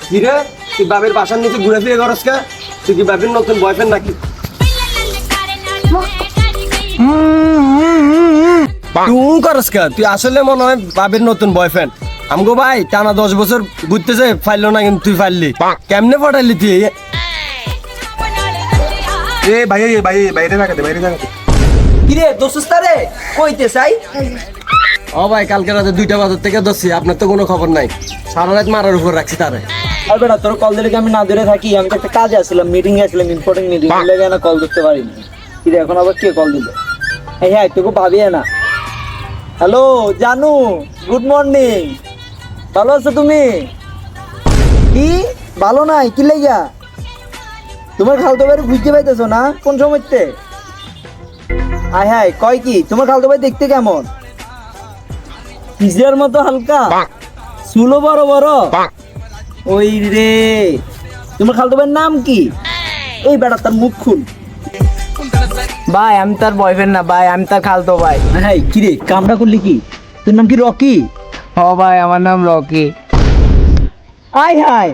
কি রে তুই বাপের বাসার নিচে ঘুরে ফিরে করস কে? তুই কি বাপের নতুন বয়ফ্রেন্ড নাকি? তুই করস কে? তুই আসলে মনে হয় বাপের নতুন বয়ফ্রেন্ড। আমগো ভাই টানা 10 বছর ঘুরতেছে ফাইলো না, কিন্তু তুই ফাইললি কেমনে পটাইলি তুই? এ ভাই বাইরে থাকাতে কিরে দোস্তা রে কইতে চাই? ও ভাই কালকে রাতে 2টা বাজার থেকে ধরছি, আপনার তো কোনো খবর নাই। সারা রাত মারার উপর রাখছি তারে। আর বেটা তোর কল দিলে কি আমি না ধরে থাকি? আমি তো একটা কাজে আসছিলাম, মিটিং এ আসছিলাম, ইম্পর্টেন্ট মিটিং, লেগে না কল করতে পারিনি। কিরে এখন আবার কে কল দিল? এই হ্যাঁ তোকে ভাবি না। হ্যালো জানু, গুড মর্নিং। ভালো আছো তুমি? কি ভালো নাই? কি লেগা? তোমার খালতো ভাই বুঝতে পাইতেছো না কোন সময়তে? আয় হায় কয় কি তোমার খালতো ভাই দেখতে কেমন? পিজের মতো হালকা, চুলো বড় বড়। ওই রে তোমার খালতো ভাইয়ের নাম কি? এই বেটা তার মুখ খুল। ভাই আমি তার বয়ফ্রেন্ড না ভাই, আমি তার খালতো ভাই। হ্যাঁ কিরে কামটা করলি কি? তোর নাম কি রকি? হ ভাই আমার নাম রকি। আয় হায়